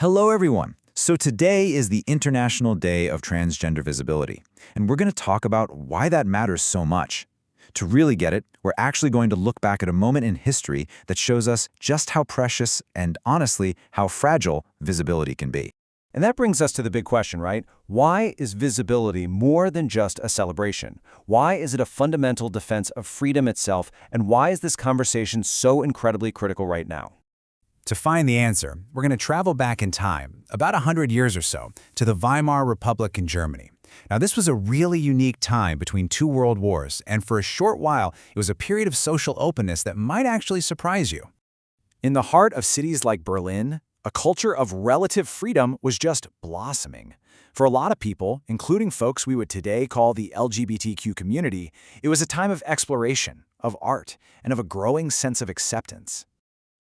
Hello, everyone. So today is the International Day of Transgender Visibility, and we're going to talk about why that matters so much. To really get it, we're actually going to look back at a moment in history that shows us just how precious and, honestly, how fragile visibility can be. And that brings us to the big question, right? Why is visibility more than just a celebration? Why is it a fundamental defense of freedom itself? And why is this conversation so incredibly critical right now? To find the answer, we're going to travel back in time, about 100 years or so, to the Weimar Republic in Germany. Now, this was a really unique time between two world wars, and for a short while, it was a period of social openness that might actually surprise you. In the heart of cities like Berlin, a culture of relative freedom was just blossoming. For a lot of people, including folks we would today call the LGBTQ community, it was a time of exploration, of art, and of a growing sense of acceptance.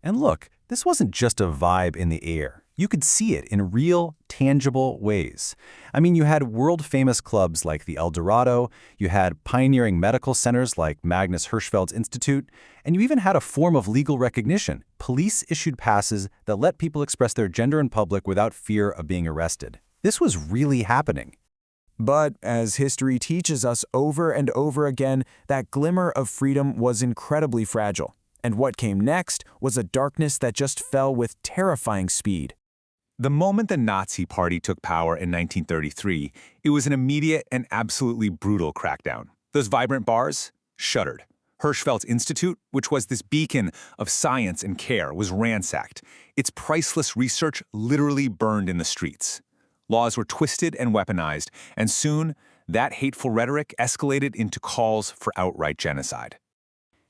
And look, this wasn't just a vibe in the air. You could see it in real, tangible ways. I mean, you had world-famous clubs like the El Dorado, you had pioneering medical centers like Magnus Hirschfeld's Institute, and you even had a form of legal recognition. Police-issued passes that let people express their gender in public without fear of being arrested. This was really happening. But as history teaches us over and over again, that glimmer of freedom was incredibly fragile. And what came next was a darkness that just fell with terrifying speed. The moment the Nazi Party took power in 1933, it was an immediate and absolutely brutal crackdown. Those vibrant bars shuttered. Hirschfeld's Institute, which was this beacon of science and care, was ransacked. Its priceless research literally burned in the streets. Laws were twisted and weaponized, and soon, that hateful rhetoric escalated into calls for outright genocide.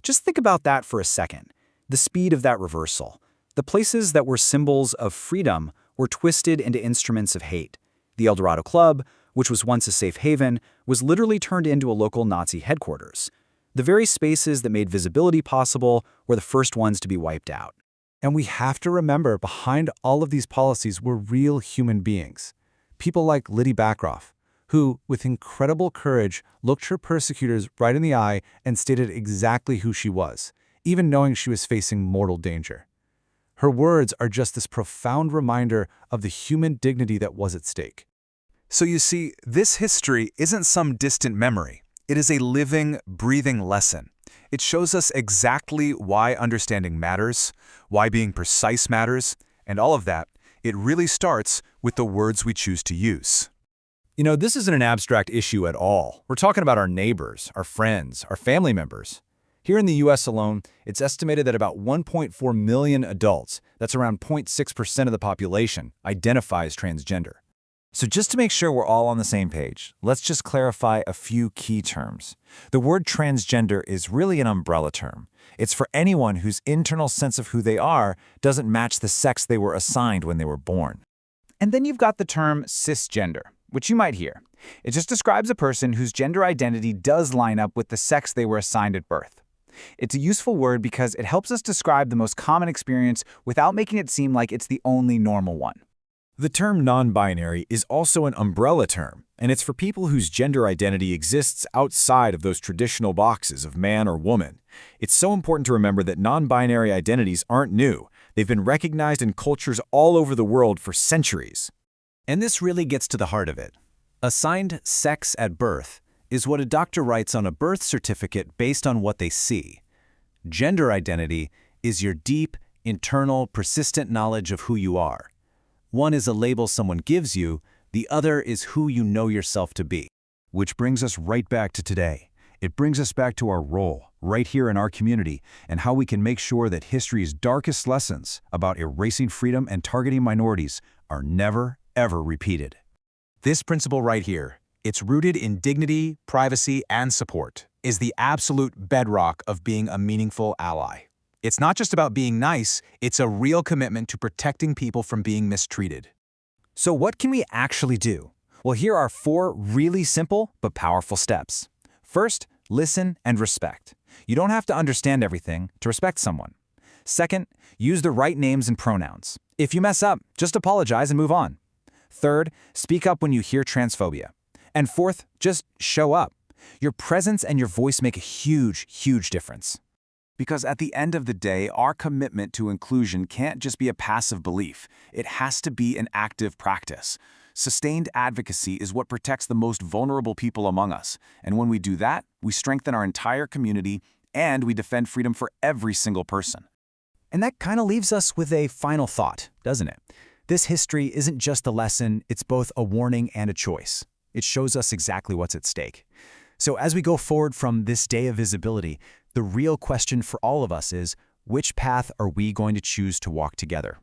Just think about that for a second. The speed of that reversal. The places that were symbols of freedom were twisted into instruments of hate. The El Dorado Club, which was once a safe haven, was literally turned into a local Nazi headquarters. The very spaces that made visibility possible were the first ones to be wiped out. And we have to remember, behind all of these policies were real human beings. People like Liddy Backroff, who, with incredible courage, looked her persecutors right in the eye and stated exactly who she was, even knowing she was facing mortal danger. Her words are just this profound reminder of the human dignity that was at stake. So you see, this history isn't some distant memory. It is a living, breathing lesson. It shows us exactly why understanding matters, why being precise matters, and all of that, it really starts with the words we choose to use. You know, this isn't an abstract issue at all. We're talking about our neighbors, our friends, our family members. Here in the U.S. alone, it's estimated that about 1.4 million adults, that's around 0.6% of the population, identify as transgender. So just to make sure we're all on the same page, let's just clarify a few key terms. The word transgender is really an umbrella term. It's for anyone whose internal sense of who they are doesn't match the sex they were assigned when they were born. And then you've got the term cisgender, which you might hear. It just describes a person whose gender identity does line up with the sex they were assigned at birth. It's a useful word because it helps us describe the most common experience without making it seem like it's the only normal one. The term non-binary is also an umbrella term, and it's for people whose gender identity exists outside of those traditional boxes of man or woman. It's so important to remember that non-binary identities aren't new. They've been recognized in cultures all over the world for centuries. And this really gets to the heart of it. Assigned sex at birth is what a doctor writes on a birth certificate based on what they see. Gender identity is your deep, internal, persistent knowledge of who you are. One is a label someone gives you, the other is who you know yourself to be. Which brings us right back to today. It brings us back to our role, right here in our community, and how we can make sure that history's darkest lessons about erasing freedom and targeting minorities are never, ever repeated. This principle right here, it's rooted in dignity, privacy, and support, is the absolute bedrock of being a meaningful ally. It's not just about being nice, it's a real commitment to protecting people from being mistreated. So what can we actually do? Well, here are 4 really simple but powerful steps. First, listen and respect. You don't have to understand everything to respect someone. Second, use the right names and pronouns. If you mess up, just apologize and move on. Third, speak up when you hear transphobia. And fourth, just show up. Your presence and your voice make a huge, huge difference. Because at the end of the day, our commitment to inclusion can't just be a passive belief. It has to be an active practice. Sustained advocacy is what protects the most vulnerable people among us. And when we do that, we strengthen our entire community and we defend freedom for every single person. And that kind of leaves us with a final thought, doesn't it? This history isn't just a lesson, it's both a warning and a choice. It shows us exactly what's at stake. So as we go forward from this day of visibility, the real question for all of us is, which path are we going to choose to walk together?